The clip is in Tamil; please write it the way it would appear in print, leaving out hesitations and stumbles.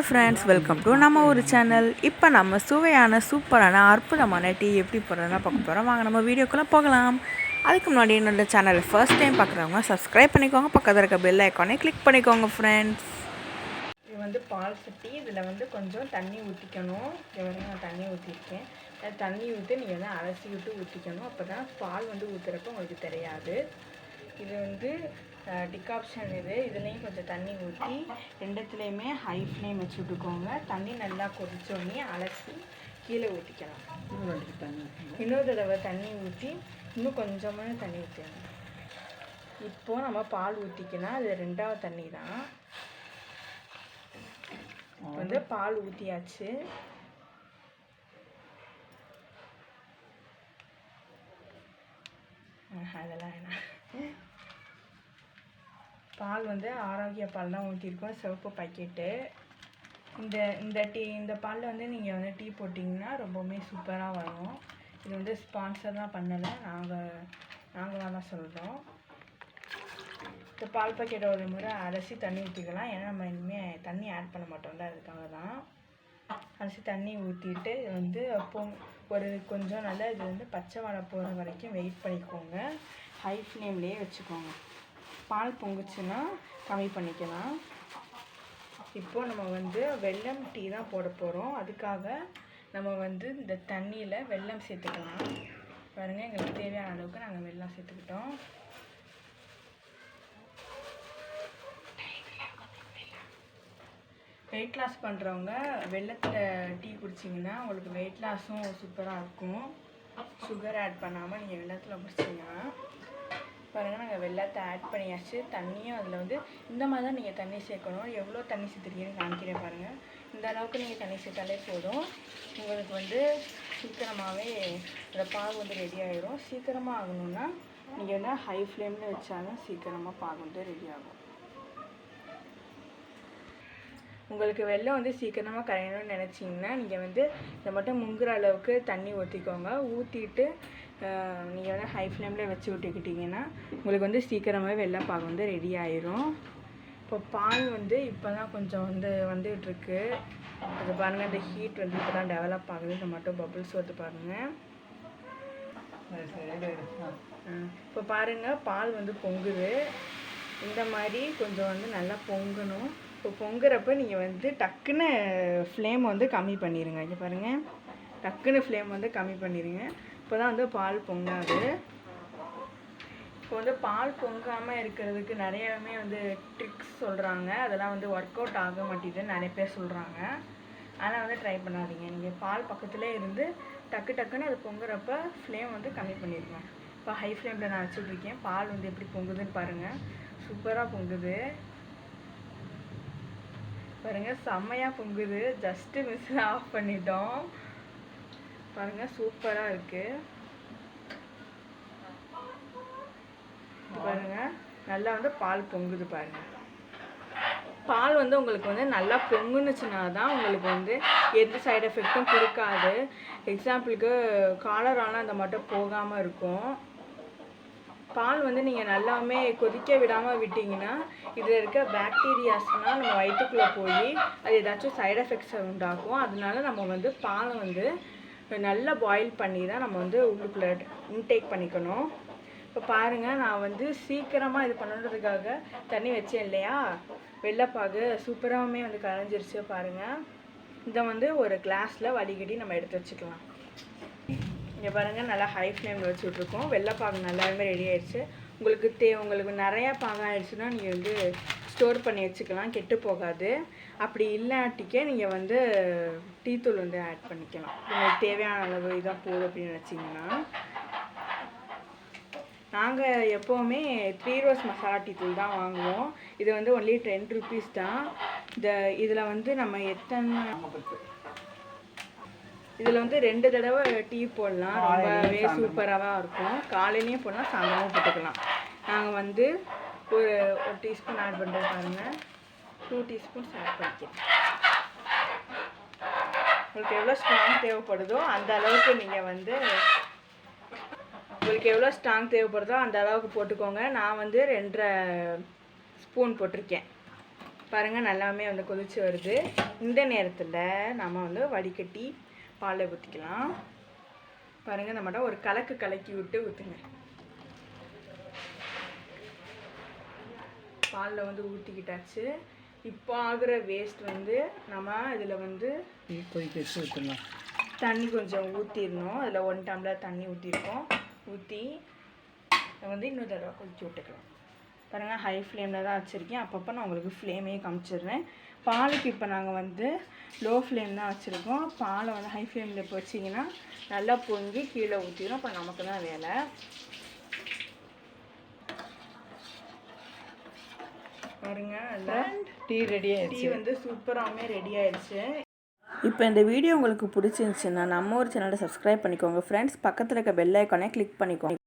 ஃப்ரெண்ட்ஸ், வெல்கம் டு நம்ம ஒரு சேனல். இப்போ நம்ம சுவையான சூப்பரான அற்புதமான டீ எப்படி போடுறதுனா பார்க்க போகிறோம். வாங்க நம்ம வீடியோக்குள்ளே போகலாம். அதுக்கு முன்னாடி என்னோட சேனல் ஃபர்ஸ்ட் டைம் பார்க்குறவங்க சப்ஸ்கிரைப் பண்ணிக்கோங்க, பக்கத்தில் இருக்க பெல் ஐக்கானே கிளிக் பண்ணிக்கோங்க ஃப்ரெண்ட்ஸ். இது வந்து பால் சட்டி. இதில் வந்து கொஞ்சம் தண்ணி ஊற்றிக்கணும். இது வந்து நான் தண்ணி ஊற்றிருக்கேன். தண்ணி ஊற்றி நீங்கள் வந்து அலசி விட்டு ஊற்றிக்கணும். அப்போ தான் பால் வந்து ஊற்றுறப்ப உங்களுக்கு தெரியாது. இது வந்து டிகாப்ஷன். இதுலேயும் கொஞ்சம் தண்ணி ஊற்றி ரெண்டுத்துலேயுமே ஹை ஃப்ளேம் வச்சு விட்டுக்கோங்க. தண்ணி நல்லா கொதிச்சோடனே அலசி கீழே ஊற்றிக்கலாம். இன்னொரு தடவை தண்ணி ஊற்றி இன்னும் கொஞ்சமாக தண்ணி ஊற்றணும். இப்போது நம்ம பால் ஊற்றிக்கலாம். அது ரெண்டாவது தண்ணி தான். வந்து பால் ஊற்றியாச்சு. அதெல்லாம் வேணாம். பால் வந்து ஆரோக்கிய பால் தான் ஊற்றிருக்கோம், சிவப்பு பாக்கெட்டு. இந்த பாலில் வந்து நீங்கள் வந்து டீ போட்டிங்கன்னா ரொம்பவுமே சூப்பராக வரும். இது வந்து ஸ்பான்சர்லாம் பண்ணலை, நாங்கள் வேணால் சொல்கிறோம். இந்த பால் பாக்கெட்டை ஒரு முறை அலசி தண்ணி ஊற்றிக்கலாம். ஏன்னா நம்ம இனிமேல் தண்ணி ஆட் பண்ண மாட்டோம்ல, அதுக்காக தான். அலசி தண்ணி ஊற்றிட்டு வந்து அப்போ ஒரு கொஞ்சம் நல்லா இது வந்து பச்சை வாடை போகிற வரைக்கும் வெயிட் பண்ணிக்கோங்க. ஹை ஃப்ளேம்லேயே வச்சுக்கோங்க. பால் பொங்குச்சுன்னா கம்மி பண்ணிக்கலாம். இப்போது நம்ம வந்து வெல்லம் டீ தான் போட போகிறோம். அதுக்காக நம்ம வந்து இந்த தண்ணியில் வெல்லம் சேர்த்துக்கலாம். பாருங்கள், எங்களுக்கு தேவையான அளவுக்கு நாங்கள் வெல்லம் சேர்த்துக்கிட்டோம். வெயிட் லாஸ் பண்ணுறவங்க வெல்லத்தில் டீ குடிச்சிங்கன்னா உங்களுக்கு வெயிட் லாஸும் சூப்பராக இருக்கும். சுகர் ஆட் பண்ணாமல் நீங்கள் வெல்லத்தில் குடிச்சிங்கன்னா. பாருங்கள், நாங்கள் வெல்லத்தை ஆட் பண்ணியாச்சு. தண்ணியும் அதில் வந்து இந்த மாதிரி தான் நீங்கள் தண்ணி சேர்க்கணும். எவ்வளோ தண்ணி சேர்த்துருக்கீங்கன்னு காமிக்கிறேன் பாருங்கள். இந்த அளவுக்கு நீங்கள் தண்ணி சேர்த்தாலே போதும். உங்களுக்கு வந்து சீக்கிரமாகவே அந்த பால் வந்து ரெடி ஆகிடும். சீக்கிரமாக ஆகணுன்னா நீங்கள் வந்து ஹை ஃப்ளேமில் வச்சாலும் சீக்கிரமாக பால் வந்து ரெடி ஆகும். உங்களுக்கு வெல்லம் வந்து சீக்கிரமாக கரையணும்னு நினச்சிங்கன்னா நீங்கள் வந்து இதை மட்டும் முங்குற அளவுக்கு தண்ணி ஊற்றிக்கோங்க. ஊற்றிட்டு நீங்கள் வந்து ஹை ஃப்ளேமில் வச்சு விட்டுக்கிட்டிங்கன்னா உங்களுக்கு வந்து சீக்கிரமாகவே வெல்லம் பால் வந்து ரெடி ஆயிரும். இப்போ பால் வந்து இப்போ தான் கொஞ்சம் வந்துகிட்ருக்கு. அது பாருங்கள், இந்த ஹீட் வந்து இப்போ தான் டெவலப் ஆகுது. இந்த மட்டும் பபுள்ஸ் வந்து பாருங்கள். இப்போ பாருங்கள், பால் வந்து பொங்குது. இந்த மாதிரி கொஞ்சம் வந்து நல்லா பொங்கணும். இப்போ பொங்குறப்ப நீங்கள் வந்து டக்குன்னு ஃப்ளேம் வந்து கம்மி பண்ணிடுங்க. இங்கே பாருங்கள், டக்குன்னு ஃப்ளேம் வந்து கம்மி பண்ணிடுங்க. இப்போ தான் வந்து பால் பொங்காது. இப்போ வந்து பால் பொங்காமல் இருக்கிறதுக்கு நிறையவே வந்து ட்ரிக்ஸ் சொல்கிறாங்க. அதெல்லாம் வந்து ஒர்க் அவுட் ஆக மாட்டேங்குதுன்னு நிறைய பேர் சொல்கிறாங்க. ஆனால் வந்து ட்ரை பண்ணாதீங்க. நீங்கள் பால் பக்கத்துலேயே இருந்து டக்குன்னு அது பொங்குறப்ப ஃப்ளேம் வந்து கம்மி பண்ணிடுங்க. இப்போ ஹை ஃப்ளேமில் நான் வச்சுட்ருக்கேன். பால் வந்து எப்படி பொங்குதுன்னு பாருங்கள். சூப்பராக பொங்குது பாருங்கள், செம்மையாக பொங்குது. ஜஸ்ட்டு மிஸ் ஆஃப் பண்ணிட்டோம். பாருங்கள், சூப்பராக இருக்குது. பாருங்கள், நல்லா வந்து பால் பொங்குது பாருங்கள். பால் வந்து உங்களுக்கு வந்து நல்லா பொங்குனுச்சுன்னா தான் உங்களுக்கு வந்து எந்த சைடு எஃபெக்டும் கொடுக்காது. எக்ஸாம்பிளுக்கு காலராலாம் அந்த மட்டும் போகாமல் இருக்கும். பால் வந்து நீங்கள் நல்லாமே கொதிக்க விடாமல் விட்டிங்கன்னா இதில் இருக்க பாக்டீரியாஸ்லாம் நம்ம வயிற்றுக்குள்ளே போய் அது ஏதாச்சும் சைடு எஃபெக்ட்ஸை உண்டாக்கும். அதனால நம்ம வந்து பாலை வந்து நல்லா பாயில் பண்ணி தான் நம்ம வந்து உள்ளுக்குள்ளே இன்டேக் பண்ணிக்கணும். இப்போ பாருங்கள், நான் வந்து சீக்கிரமாக இது பண்ணுறதுக்காக தண்ணி வச்சேன் இல்லையா, வெள்ளைப்பாகு சூப்பராகவுமே வந்து கரைஞ்சிருச்சு பாருங்கள். இதை வந்து ஒரு கிளாஸில் வடிகட்டி நம்ம எடுத்து வச்சுக்கலாம். இங்கே பாருங்கள், நல்லா ஹை ஃப்ளேமில் வச்சுட்ருக்கோம். வெள்ளைப்பாகு நல்லாவே ரெடி ஆகிடுச்சு. உங்களுக்கு நிறையா பாகு ஆகிடுச்சுன்னா நீங்கள் வந்து ஸ்டோர் பண்ணி வச்சுக்கலாம், கெட்டு போகாது. அப்படி இல்லாட்டிக்கே நீங்கள் வந்து டீத்தூள் வந்து ஆட் பண்ணிக்கலாம். உங்களுக்கு தேவையான அளவு இதான் போதும் அப்படின்னு நினச்சிங்கன்னா. நாங்கள் எப்போவுமே 3 ரோஸ் மசாலா டீத்தூள் தான் வாங்குவோம். இது வந்து ஒன்லி 10 rupees தான். இதில் வந்து நம்ம இதில் வந்து 2 தடவை டீ போடலாம். ரொம்பவே சூப்பராக இருக்கும். காலையிலையும் போடலாம், சாயந்தரமும் போட்டுக்கலாம். நாங்கள் வந்து ஒரு டீஸ்பூன் ஆட் பண்ணுறது பாருங்கள். 2 டீஸ்பூன்ஸ் ஆட் பண்ணிக்கிறேன். உங்களுக்கு எவ்வளோ ஸ்ட்ராங் தேவைப்படுதோ அந்த அளவுக்கு நீங்கள் வந்து உங்களுக்கு எவ்வளோ ஸ்ட்ராங் தேவைப்படுதோ அந்த அளவுக்கு போட்டுக்கோங்க. நான் வந்து 2.5 ஸ்பூன் போட்டிருக்கேன். பாருங்கள் நல்லாமே வந்து கொதிச்சு வருது. இந்த நேரத்தில் நம்ம வந்து வடிகட்டி பாலை ஊற்றிக்கலாம். பாருங்கள் நம்மகிட்ட ஒரு கலக்கி விட்டு ஊற்றுங்க. பாலில் வந்து ஊற்றிக்கிட்டாச்சு. இப்போ ஆகிற வேஸ்ட் வந்து நம்ம இதில் வந்து கொதிக்க வச்சு ஊற்றலாம். தண்ணி கொஞ்சம் ஊற்றிடணும். அதில் 1 டம்ளர் தண்ணி ஊற்றிருக்கோம். ஊற்றி வந்து இன்னொரு தடவை கொதிச்சு விட்டுக்கலாம். பாருங்கள் ஹை ஃப்ளேமில் தான் வச்சுருக்கேன். அப்பப்போ நான் உங்களுக்கு ஃப்ளேமே காமிச்சிடுறேன். பாலுக்கு இப்போ நாங்கள் வந்து லோ ஃப்ளேம் தான் வச்சுருக்கோம். பாலை வந்து ஹை ஃப்ளேமில் இப்போ வச்சிங்கன்னா நல்லா பொங்கி கீழே ஊற்றிடும். அப்போ நமக்கு தான் வேலை. பாருங்க டீ ரெடி ஆயிடுச்சு. டீ வந்து சூப்பராகவே ரெடி ஆயிடுச்சு. இப்போ இந்த வீடியோ உங்களுக்கு பிடிச்சிருந்துச்சுன்னா நம்ம ஒரு சேனலை சப்ஸ்கிரைப் பண்ணிக்கோங்க ஃப்ரெண்ட்ஸ். பக்கத்தில் இருக்க பெல் ஐக்கானே கிளிக் பண்ணிக்கோங்க.